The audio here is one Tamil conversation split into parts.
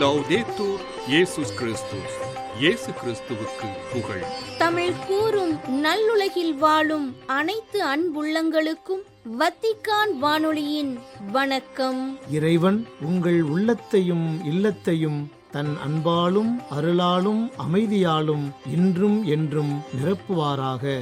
லௌதேத்தூர் இயேசுஸ் கிறிஸ்துஸ். இயேசு கிறிஸ்துவுக்கு புகழ். தமிழ் கூறும் நல்லுலகில் வாழும் அனைத்து அன்புள்ளங்களுக்கும் வத்திக்கான் வானொலியின் வணக்கம். இறைவன் உங்கள் உள்ளத்தையும் இல்லத்தையும் தன் அன்பாலும் அருளாலும் அமைதியாலும் இன்றும் என்றும் நிரப்புவாராக.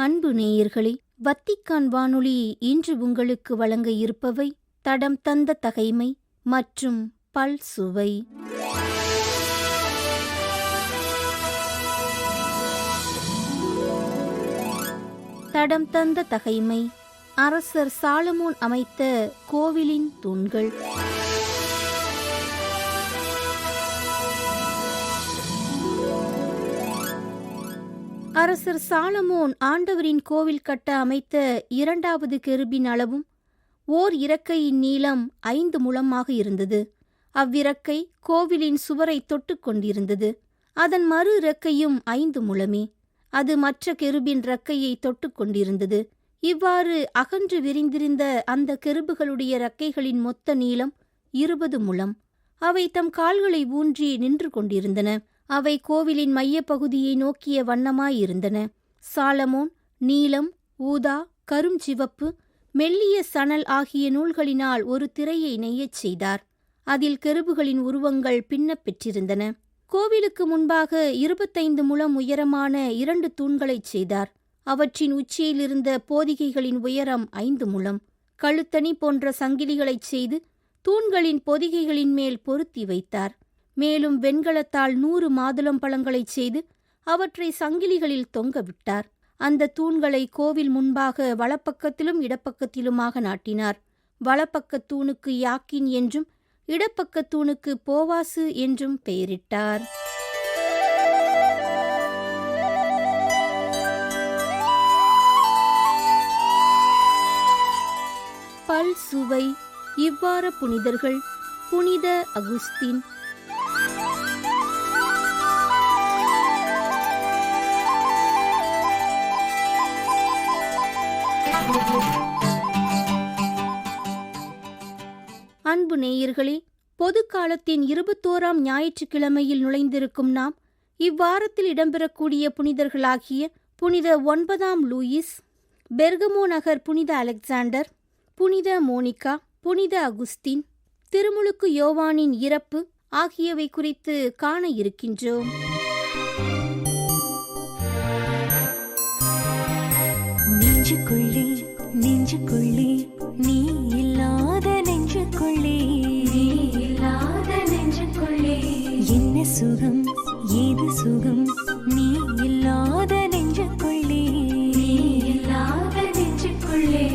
அன்பு நேயர்களே, வத்திக்கான் வானொலி இன்று உங்களுக்கு வழங்க இருப்பவை தடம் தந்த தகைமை மற்றும் பல் சுவை. தடம் தந்த தகைமை அரசர் சாலமோன் அமைத்த கோவிலின் தூண்கள். அரசர் சாலமோன் ஆண்டவரின் கோவில் கட்ட அமைத்த இரண்டாவது கெருபின் அளவும் ஓர் இறக்கையின் நீளம் 5 முழமாக இருந்தது. அவ்விறக்கை கோவிலின் சுவரை தொட்டு கொண்டிருந்தது. அதன் மறு இறக்கையும் 5 முழமே. அது மற்ற கெருபின் இறக்கையை தொட்டு கொண்டிருந்தது. இவ்வாறு அகன்று விரிந்திருந்த அந்த கெருபுகளுடைய இறக்கைகளின் மொத்த நீளம் 20 முழம். அவை தம் கால்களை ஊன்றி நின்று கொண்டிருந்தன. அவை கோவிலின் மையப்பகுதியை நோக்கிய வண்ணமாயிருந்தன. சாலமோன் நீலம், ஊதா, கருஞ்சிவப்பு, மெல்லிய சணல் ஆகிய நூல்களினால் ஒரு திரையை நெய்யச் செய்தார். அதில் கெருபுகளின் உருவங்கள் பின்னப் பெற்றிருந்தன. கோவிலுக்கு முன்பாக 25 முழம் உயரமான 2 தூண்களைச் செய்தார். அவற்றின் உச்சியிலிருந்த போதிகைகளின் உயரம் 5 முழம். கழுத்தணி போன்ற சங்கிலிகளைச் செய்து தூண்களின் பொதிகைகளின் மேல் பொருத்தி வைத்தார். மேலும் வெண்கலத்தால் 100 மாதுளம்பழங்களைச் செய்து அவற்றை சங்கிலிகளில் தொங்கவிட்டார். அந்த தூண்களை கோவில் முன்பாக வலப்பக்கத்திலும் இடப்பக்கத்திலுமாக நாட்டினார். வலப்பக்கத் தூணுக்கு யாக்கின் என்றும் இடப்பக்கத் தூணுக்கு போவாசு என்றும் பெயரிட்டார். பல் சுவை. இவ்வாற புனிதர்கள்: புனித அகுஸ்தின், அன்பு நேயர்களே, பொது காலத்தின் 21ஆம் ஞாயிற்றுக்கிழமையில் நுழைந்திருக்கும் நாம் இவ்வாரத்தில் இடம்பெறக்கூடிய புனிதர்களாகிய புனித 9ஆம் லூயிஸ், பெர்கமோ நகர் புனித அலெக்சாண்டர், புனித மோனிகா, புனித அகுஸ்தின், திருமுழுக்கு யோவானின் இறப்பு ஆகியவை குறித்து காண இருக்கின்றோம். நெஞ்சுக்குள்ளே நெஞ்சுக்குள்ளே நீ இல்லாத நெஞ்சுக்குள்ளே, நீ இல்லாத நெஞ்சுக்குள்ளே என்ன சுகம், ஏது சுகம், நீ இல்லாத நெஞ்சுக்குள்ளே, நீ இல்லாத நெஞ்சுக்குள்ளே.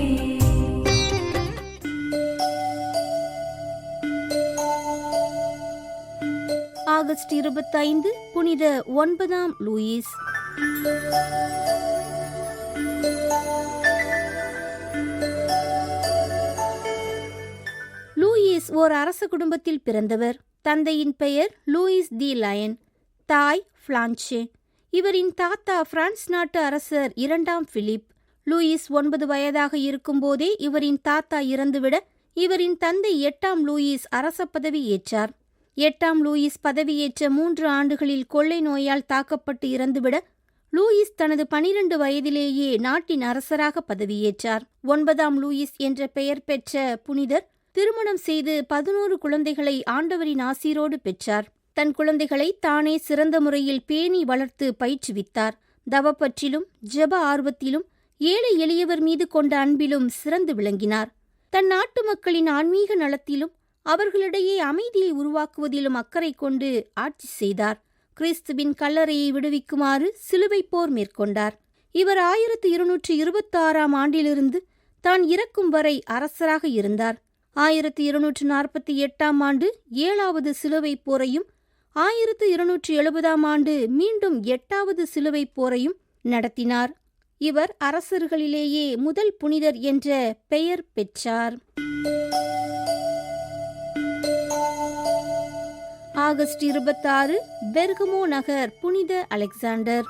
ஆகஸ்ட் 25 புனித 9ஆம் லூயிஸ். லூயிஸ் ஓர் அரச குடும்பத்தில் பிறந்தவர். தந்தையின் பெயர் லூயிஸ் தி லயன், தாய் பிளான்ஷே. இவரின் தாத்தா பிரான்ஸ் நாட்டு அரசர் 2ஆம் பிலிப். லூயிஸ் 9 வயதாக இருக்கும்போதே இவரின் தாத்தா இறந்துவிட இவரின் தந்தை 8ஆம் லூயிஸ் அரச பதவி ஏற்றார். 8ஆம் லூயிஸ் பதவியேற்ற 3 ஆண்டுகளில் கொள்ளை நோயால் தாக்கப்பட்டு இறந்துவிட லூயிஸ் தனது 12 வயதிலேயே நாட்டின் அரசராக பதவியேற்றார். 9ஆம் லூயிஸ் என்ற பெயர் பெற்ற புனிதர் திருமணம் செய்து 11 குழந்தைகளை ஆண்டவரின் ஆசீரோடு பெற்றார். தன் குழந்தைகளை தானே சிறந்த முறையில் பேணி வளர்த்து பயிற்றுவித்தார். தவப்பற்றிலும் ஜெப ஆர்வத்திலும் ஏழை எளியவர் மீது கொண்ட அன்பிலும் சிறந்து விளங்கினார். தன் நாட்டு மக்களின் ஆன்மீக நலத்திலும் அவர்களிடையே அமைதியை உருவாக்குவதிலும் அக்கறை கொண்டு ஆட்சி செய்தார். கிறிஸ்துவின் கல்லறையை விடுவிக்குமாறு சிலுவை போர் மேற்கொண்டார். இவர் 1226ஆம் ஆண்டிலிருந்து தான் இறக்கும் வரை அரசராக இருந்தார். 1248ஆம் ஆண்டு 7வது சிலுவை போரையும் 1270ஆம் ஆண்டு மீண்டும் 8வது சிலுவை போரையும் நடத்தினார். இவர் அரசர்களிலேயே முதல் புனிதர் என்ற பெயர் பெற்றார். ஆகஸ்ட் 26 பெர்கமோ நகர் புனித அலெக்சாண்டர்.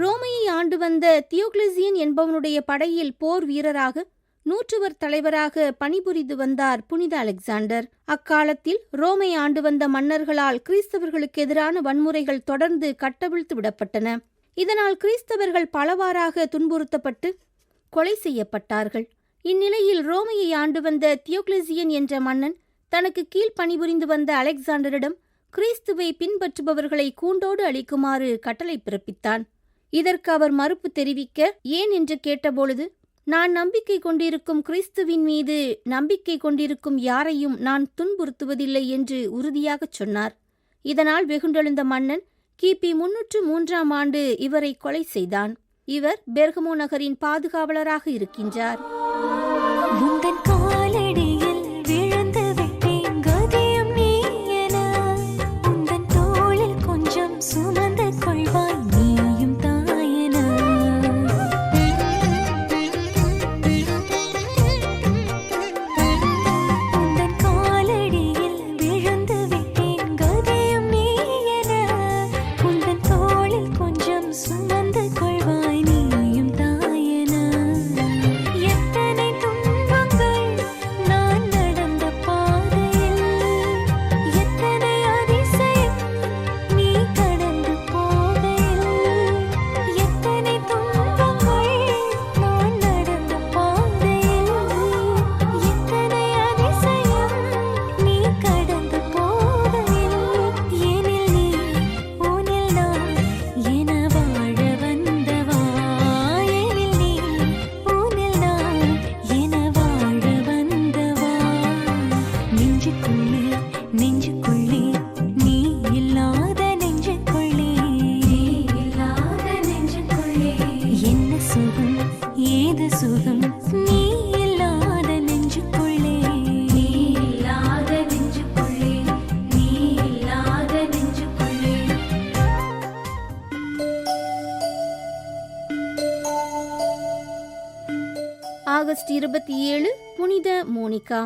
ரோமையை ஆண்டு வந்த தியோக்ளேசியன் என்பவனுடைய படையில் போர் வீரராக 100 தலைவராக பணிபுரிந்து வந்தார் புனித அலெக்சாண்டர். அக்காலத்தில் ரோமை ஆண்டு வந்த மன்னர்களால் கிறிஸ்தவர்களுக்கு எதிரான வன்முறைகள் தொடர்ந்து கட்டவிழ்த்து விடப்பட்டன. இதனால் கிறிஸ்தவர்கள் பலவாறாக துன்புறுத்தப்பட்டு கொலை செய்யப்பட்டார்கள். இந்நிலையில் ரோமையை ஆண்டு வந்த தியோக்ளேசியன் என்ற மன்னன் தனக்கு கீழ் பணிபுரிந்து வந்த அலெக்சாண்டரிடம் கிறிஸ்துவை பின்பற்றுபவர்களை கூண்டோடு அழிக்குமாறு கட்டளை பிறப்பித்தான். இதற்கு அவர் மறுப்பு தெரிவிக்க ஏன் என்று கேட்டபொழுது, நான் நம்பிக்கை கொண்டிருக்கும் கிறிஸ்துவின் மீது நம்பிக்கை கொண்டிருக்கும் யாரையும் நான் துன்புறுத்துவதில்லை என்று உறுதியாகச் சொன்னார். இதனால் வெகுண்டெழுந்த மன்னன் கிபி 303 ஆண்டு இவரை கொலை செய்தான். இவர் பெர்கமோ நகரின் பாதுகாவலராக இருக்கின்றார். ஆகஸ்ட் 27 புனித மோனிகா.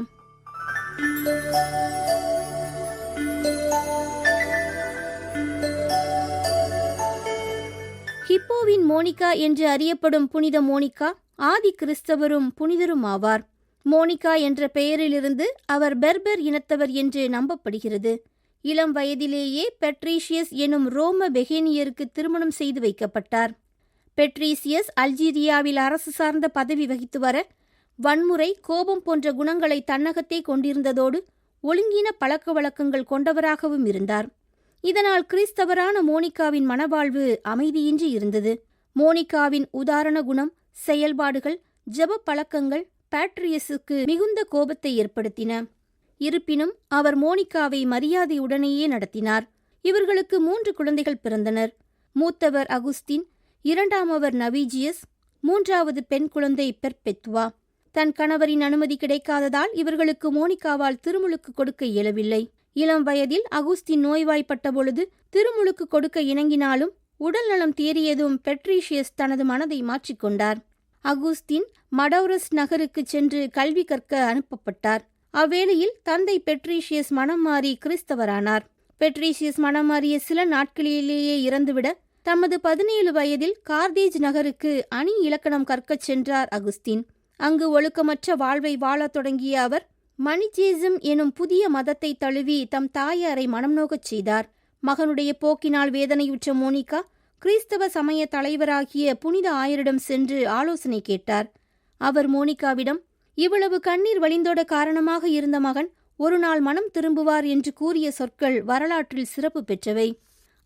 ஹிப்போவின் மோனிகா என்று அறியப்படும் புனித மோனிகா ஆதி கிறிஸ்தவரும் புனிதரும் ஆவார். மோனிகா என்ற பெயரிலிருந்து அவர் பெர்பர் இனத்தவர் என்று நம்பப்படுகிறது. இளம் வயதிலேயே பெட்ரீஷியஸ் எனும் ரோம பெகேனியருக்கு திருமணம் செய்து வைக்கப்பட்டார். பெட்ரீசியஸ் அல்ஜீரியாவில் அரசு சார்ந்த பதவி வகித்து வர வன்முறை, கோபம் போன்ற குணங்களை தன்னகத்தே கொண்டிருந்ததோடு ஒழுங்கீன பழக்க வழக்கங்கள் கொண்டவராகவும் இருந்தார். இதனால் கிறிஸ்தவரான மோனிகாவின் மனவாழ்வு அமைதியின்றி இருந்தது. மோனிகாவின் உதாரண குணம், செயல்பாடுகள், ஜெப பழக்கங்கள் பேட்ரியஸுக்கு மிகுந்த கோபத்தை ஏற்படுத்தின. இருப்பினும் அவர் மோனிகாவை மரியாதையுடனேயே நடத்தினார். இவர்களுக்கு 3 குழந்தைகள் பிறந்தனர். மூத்தவர் அகுஸ்தின், இரண்டாமவர் நவீஜியஸ், 3வது பெண் குழந்தை பெர்பெத்துவா. தன் கணவரின் அனுமதி கிடைக்காததால் இவர்களுக்கு மோனிகாவால் திருமுழுக்கு கொடுக்க இயலவில்லை. இளம் வயதில் அகுஸ்தின் நோய்வாய்ப்பட்ட பொழுது திருமுழுக்கு கொடுக்க இணங்கினாலும் உடல் நலம் தேறியதும் பெட்ரீஷியஸ் தனது மனதை மாற்றிக்கொண்டார். அகுஸ்தின் மடௌரஸ் நகருக்கு சென்று கல்வி கற்க அனுப்பப்பட்டார். அவ்வேளையில் தந்தை பெட்ரீஷியஸ் மனம் மாறி கிறிஸ்தவரானார். பெட்ரீஷியஸ் மனம் மாறிய சில நாட்களிலேயே இறந்துவிட தமது 17 வயதில் கார்தேஜ் நகருக்கு அணி இலக்கணம் கற்கச் சென்றார் அகுஸ்தின். அங்கு ஒழுக்கமற்ற வாழ்வை வாழத் தொடங்கிய அவர் மணிஜேசம் எனும் புதிய மதத்தை தழுவி தம் தாயாரை மனம் நோகச் செய்தார். மகனுடைய போக்கினால் வேதனையுற்ற மோனிகா கிறிஸ்தவ சமய தலைவராகிய புனித ஆயரிடம் சென்று ஆலோசனை கேட்டார். அவர் மோனிகாவிடம், இவ்வளவு கண்ணீர் வழிந்தோட காரணமாக இருந்த மகன் ஒரு நாள் மனம் திரும்புவார் என்று கூறிய சொற்கள் வரலாற்றில் சிறப்பு பெற்றவை.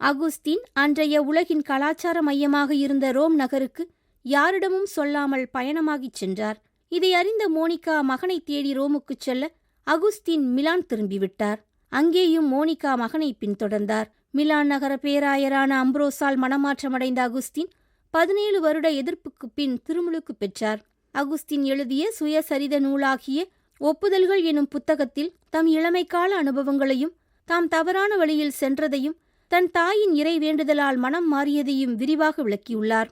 அகுஸ்தின் அன்றைய உலகின் கலாச்சார மையமாக இருந்த ரோம் நகருக்கு யாரிடமும் சொல்லாமல் பயணமாகிச் சென்றார். இதை அறிந்த மோனிகா மகனை தேடி ரோமுக்குச் செல்ல அகுஸ்தின் மிலான் திரும்பிவிட்டார். அங்கேயும் மோனிகா மகனை பின்தொடர்ந்தார். மிலான் நகர பேராயரான அம்ப்ரோஸால் மனமாற்றமடைந்த அகுஸ்தின் 17 வருட எதிர்ப்புக்கு பின் திருமுழுக்கு பெற்றார். அகுஸ்தின் எழுதிய சுயசரித நூலாகிய ஒப்புதல்கள் எனும் புத்தகத்தில் தம் இளமைக்கால அனுபவங்களையும் தாம் தவறான வழியில் சென்றதையும் தன் தாயின் இறை வேண்டுதலால் மனம் மாறியதையும் விரிவாக விளக்கியுள்ளார்.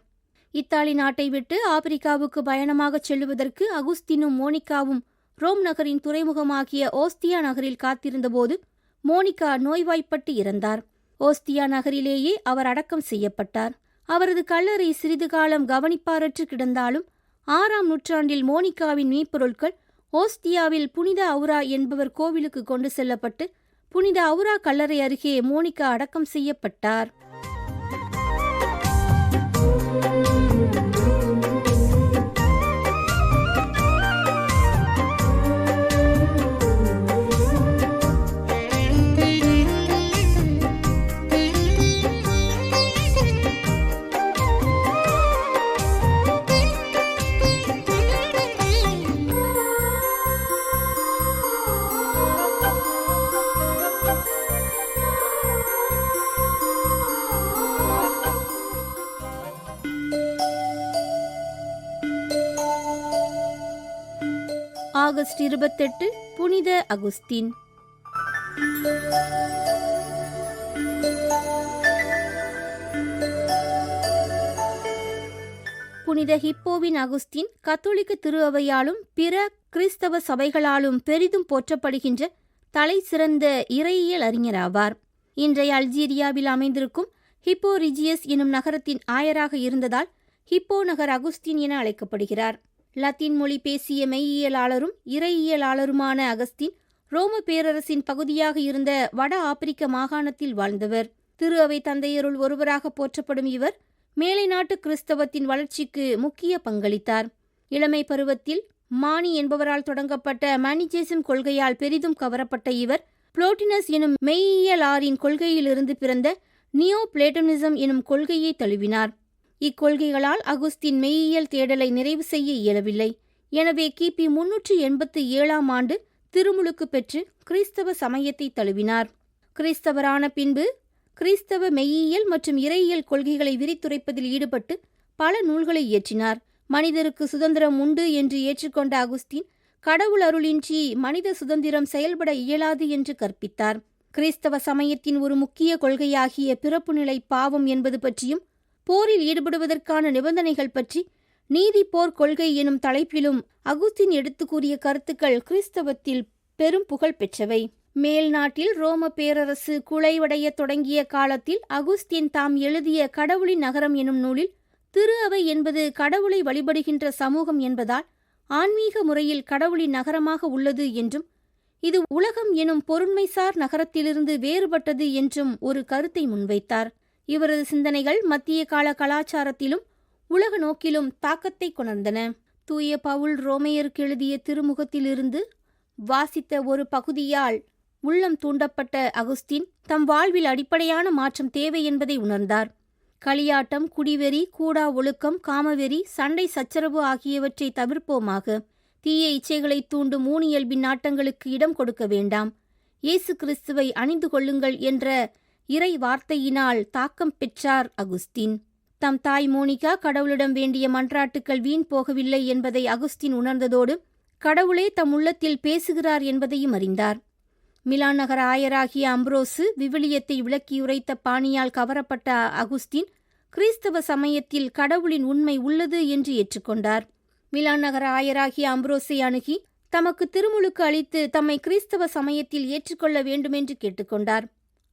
இத்தாலி நாட்டை விட்டு ஆப்பிரிக்காவுக்கு பயணமாகச் செல்லுவதற்கு அகுஸ்தீனும் மோனிகாவும் ரோம் நகரின் துறைமுகமாகிய ஓஸ்தியா நகரில் காத்திருந்தபோது மோனிகா நோய்வாய்ப்பட்டு இறந்தார். ஓஸ்தியா நகரிலேயே அவர் அடக்கம் செய்யப்பட்டார். அவரது கல்லறை சிறிது காலம் கவனிப்பாரற்று கிடந்தாலும் 6ஆம் நூற்றாண்டில் மோனிகாவின் மீப்பொருட்கள் ஓஸ்தியாவில் புனித அவுரா என்பவர் கோவிலுக்கு கொண்டு செல்லப்பட்டு புனித அவுரா கல்லறை அருகே மோனிகா அடக்கம் செய்யப்பட்டார். ஆகஸ்ட் 28 புனித அகுஸ்தீன். புனித ஹிப்போவின் அகுஸ்தீன் கத்தோலிக்க திரு அவையாலும் பிற கிறிஸ்தவ சபைகளாலும் பெரிதும் போற்றப்படுகின்ற தலை சிறந்த இறையியல் அறிஞராவார். இன்றைய அல்ஜீரியாவில் அமைந்திருக்கும் ஹிப்போ ரிஜியஸ் எனும் நகரத்தின் ஆயராக இருந்ததால் ஹிப்போ நகர் அகுஸ்தீன் என அழைக்கப்படுகிறார். லத்தீன் மொழி பேசிய மெய்யியலாளரும் இறையியலாளருமான அகஸ்தீன் ரோம பேரரசின் பகுதியாக இருந்த வட ஆப்பிரிக்க மாகாணத்தில் வாழ்ந்தவர். திரு அவை தந்தையருள் ஒருவராக போற்றப்படும் இவர் மேலை நாட்டு கிறிஸ்தவத்தின் வளர்ச்சிக்கு முக்கிய பங்களித்தார். இளமை பருவத்தில் மானி என்பவரால் தொடங்கப்பட்ட மானிஜேசம் கொள்கையால் பெரிதும் கவரப்பட்ட இவர் புளோட்டினஸ் எனும் மெய்யியலாரின் கொள்கையிலிருந்து பிறந்த நியோ பிளேட்டோனிசம் எனும் கொள்கையை தழுவினார். இக்கொள்கைகளால் அகுஸ்தீன் மெய்யியல் தேடலை நிறைவு செய்ய இயலவில்லை. எனவே கிபி 387ஆம் ஆண்டு திருமுழுக்கு பெற்று கிறிஸ்தவ சமயத்தை தழுவினார். கிறிஸ்தவரான பின்பு கிறிஸ்தவ மெய்யியல் மற்றும் இறையியல் கொள்கைகளை விரித்துரைப்பதில் ஈடுபட்டு பல நூல்களை இயற்றினார். மனிதருக்கு சுதந்திரம் உண்டு என்று ஏற்றுக்கொண்ட அகுஸ்தீன் கடவுள் அருளின்றி மனித சுதந்திரம் செயல்பட இயலாது என்று கற்பித்தார். கிறிஸ்தவ சமயத்தின் ஒரு முக்கிய கொள்கையாகிய பிறப்பு நிலை பாவம் என்பது பற்றியும் போரில் ஈடுபடுவதற்கான நிபந்தனைகள் பற்றி நீதி போர் கொள்கை எனும் தலைப்பிலும் அகுஸ்தீன் எடுத்து கூறிய கருத்துக்கள் கிறிஸ்தவத்தில் பெரும் புகழ் பெற்றவை. மேல் நாட்டில் ரோம பேரரசு குலைவடைய தொடங்கிய காலத்தில் அகுஸ்தீன் தாம் எழுதிய கடவுளின் நகரம் எனும் நூலில் திரு அவை என்பது கடவுளை வழிபடுகின்ற சமூகம் என்பதால் ஆன்மீக முறையில் கடவுளின் நகரமாக உள்ளது என்றும் இது உலகம் எனும் பொருண்மைசார் நகரத்திலிருந்து வேறுபட்டது என்றும் ஒரு கருத்தை முன்வைத்தார். இவரது சிந்தனைகள் மத்திய கால கலாச்சாரத்திலும் உலக நோக்கிலும் தாக்கத்தை கொணர்ந்தன. தூய பவுல் ரோமையருக்கு எழுதிய திருமுகத்திலிருந்து வாசித்த ஒரு பகுதியால் உள்ளம் தூண்டப்பட்ட அகுஸ்தீன் தம் வாழ்வில் அடிப்படையான மாற்றம் தேவை என்பதை உணர்ந்தார். களியாட்டம், குடிவெறி, கூடா ஒழுக்கம், காமவெறி, சண்டை சச்சரவு ஆகியவற்றை தவிர்ப்போமாக. தீய இச்சைகளை தூண்டும் ஊனியல்பின் நாட்டங்களுக்கு இடம் கொடுக்க வேண்டாம். இயேசு கிறிஸ்துவை அணிந்து கொள்ளுங்கள் என்ற இறை வார்த்தையினால் தாக்கம் பெற்றார் அகுஸ்தீன். தம் தாய் மோனிகா கடவுளிடம் வேண்டிய மன்றாட்டுக்கள் வீண் போகவில்லை என்பதை அகுஸ்தீன் உணர்ந்ததோடு கடவுளே தம் உள்ளத்தில் பேசுகிறார் என்பதையும் அறிந்தார். மிலான் நகர ஆயராகிய அம்ப்ரோசு விவிலியத்தை விளக்கியுரைத்த பாணியால் கவரப்பட்ட அகுஸ்தீன் கிறிஸ்தவ சமயத்தில் கடவுளின் உண்மை உள்ளது என்று ஏற்றுக்கொண்டார். மிலான் நகர ஆயராகிய அம்ப்ரோஸை அணுகி தமக்கு திருமுழுக்கு அளித்து தம்மை கிறிஸ்தவ சமயத்தில் ஏற்றுக்கொள்ள வேண்டுமென்று கேட்டுக்கொண்டார்.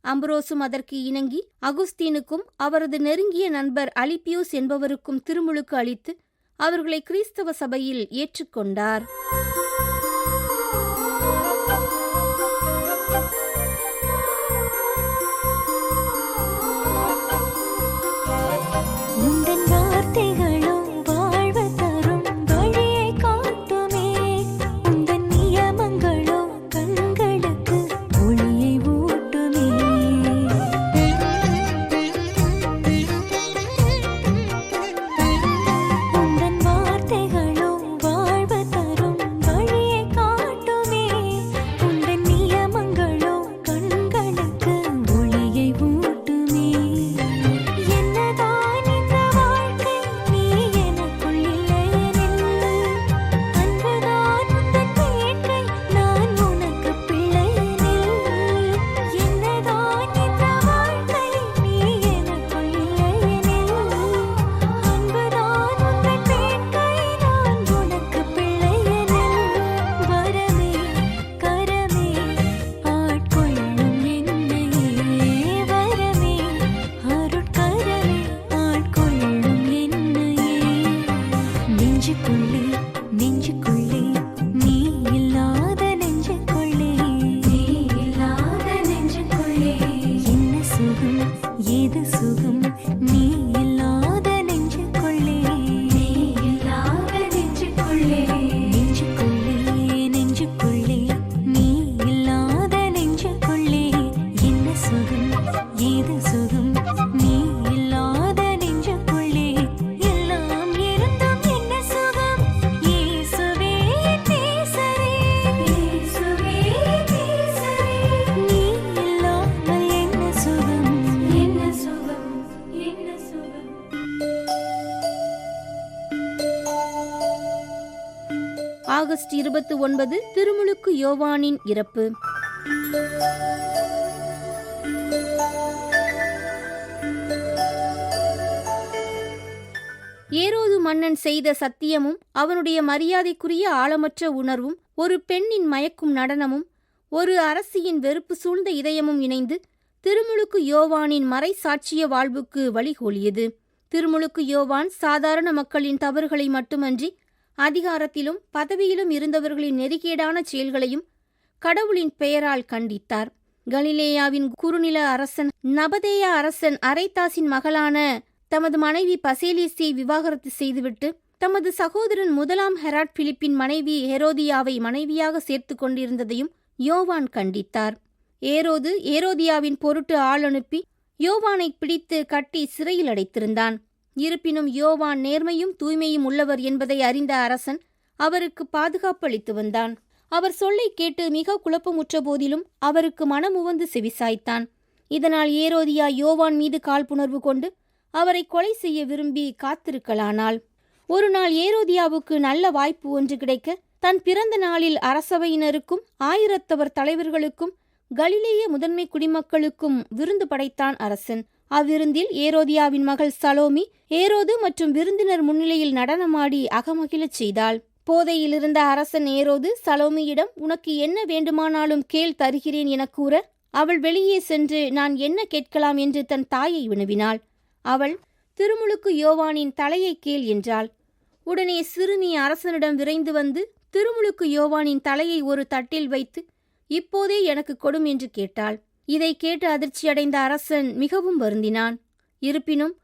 அம்ப்ரோசும் அதற்கு இணங்கி அகுஸ்தீனுக்கும் அவரது நெருங்கிய நண்பர் அலிப்பியூஸ் என்பவருக்கும் திருமுழுக்கு அளித்து அவர்களை கிறிஸ்தவ சபையில் ஏற்றுக்கொண்டார். வாழ்வு தரும் ஆகஸ்ட் 29 திருமுழுக்கு யோவானின் இறப்பு. ஏரோது மன்னன் செய்த சத்தியமும் அவனுடைய மரியாதைக்குரிய ஆழமற்ற உணர்வும், ஒரு பெண்ணின் மயக்கும் நடனமும், ஒரு அரசியின் வெறுப்பு சூழ்ந்த இதயமும் இணைந்து திருமுழுக்கு யோவானின் மறை சாட்சிய வாழ்வுக்கு வழிகோலியது. திருமுழுக்கு யோவான் சாதாரண மக்களின் தவறுகளை மட்டுமன்றி அதிகாரத்திலும் பதவியிலும் இருந்தவர்களின் நெறிகேடான செயல்களையும் கடவுளின் பெயரால் கண்டித்தார். கலிலேயாவின் குறுநில அரசன் நபதேயா அரசன் அரைத்தாசின் மகளான தமது மனைவி பசேலியஸை விவாகரத்து செய்துவிட்டு தமது சகோதரன் முதலாம் ஹெராட் பிலிப்பின் மனைவி ஹெரோதியாவை மனைவியாக சேர்த்து கொண்டிருந்ததையும் யோவான் கண்டித்தார். ஏரோதியாவின் பொருட்டு ஆள் அனுப்பி யோவானை பிடித்து கட்டி சிறையில் அடைத்திருந்தான். இருப்பினும் யோவான் நேர்மையும் தூய்மையும் உள்ளவர் என்பதை அறிந்த அரசன் அவருக்கு பாதுகாப்பு அளித்து வந்தான். அவர் சொல்லை கேட்டு மிக குழப்பமுற்ற போதிலும் அவருக்கு மனமுவந்து செவிசாய்த்தான். இதனால் ஏரோதியா யோவான் மீது காழ்ப்புணர்வு கொண்டு அவரை கொலை செய்ய விரும்பி காத்திருக்கலானாள். ஒரு நாள் ஏரோதியாவுக்கு நல்ல வாய்ப்பு ஒன்று கிடைக்க தன் பிறந்த நாளில் அரசவையினருக்கும் ஆயிரத்தவர் தலைவர்களுக்கும் கலிலேய முதன்மை குடிமக்களுக்கும் விருந்து படைத்தான் அரசன். அவ்விருந்தில் ஏரோதியாவின் மகள் சலோமி ஏரோது மற்றும் விருந்தினர் முன்னிலையில் நடனமாடி அகமகிழச் செய்தாள். போதையில் இருந்த அரசன் ஏரோது சலோமியிடம், உனக்கு என்ன வேண்டுமானாலும் கேள், தருகிறேன் என கூற அவள் வெளியே சென்று நான் என்ன கேட்கலாம் என்று தன் தாயை வினவினாள். அவள், திருமுழுக்கு யோவானின் தலையை கேள் என்றாள். உடனே சிறுமி அரசனிடம் விரைந்து வந்து திருமுழுக்கு யோவானின் தலையை ஒரு தட்டில் வைத்து, இப்போதே எனக்கு கொடும் என்று கேட்டாள். இதை கேட்டு அதிர்ச்சியடைந்த அரசன் மிகவும் வருந்தினான். இருப்பினும்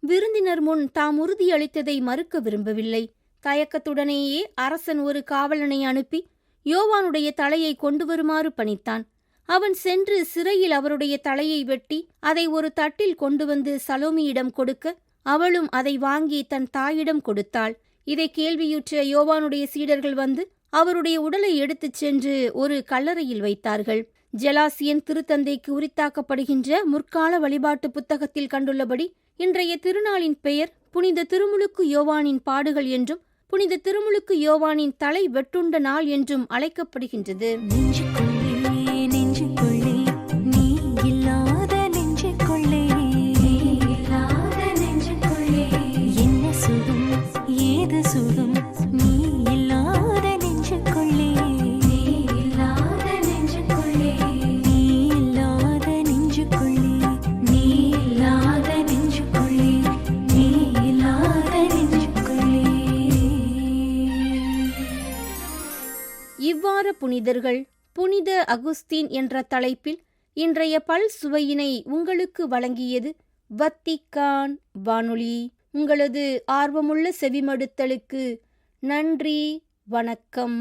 விருந்தினர் முன் தாம் உறுதியளித்ததை மறுக்க விரும்பவில்லை. தயக்கத்துடனேயே அரசன் ஒரு காவலனை அனுப்பி யோவானுடைய தலையை கொண்டு வருமாறு பணித்தான். அவன் சென்று சிறையில் அவருடைய தலையை வெட்டி அதை ஒரு தட்டில் கொண்டு வந்து சலோமியிடம் கொடுக்க அவளும் அதை வாங்கி தன் தாயிடம் கொடுத்தாள். இதை கேள்வியுற்ற யோவானுடைய சீடர்கள் வந்து அவருடைய உடலை எடுத்துச் சென்று ஒரு கல்லறையில் வைத்தார்கள். ஜெலாசியன் திருத்தந்தைக்கு உரித்தாக்கப்படுகின்ற முற்கால வழிபாட்டு புத்தகத்தில் கண்டுள்ளபடி இன்றைய திருநாளின் பெயர் புனித திருமுழுக்கு யோவானின் பாடுகள் என்றும் புனித திருமுழுக்கு யோவானின் தலை வெட்டுண்ட நாள் என்றும் அழைக்கப்படுகின்றது. இவ்வாறு புனிதர்கள் புனித அகுஸ்தீன் என்ற தலைப்பில் இன்றைய பல் சுவையினை உங்களுக்கு வழங்கியது வத்திக்கான் வானொலி. உங்களது ஆர்வமுள்ள செவிமடுத்தலுக்கு நன்றி. வணக்கம்.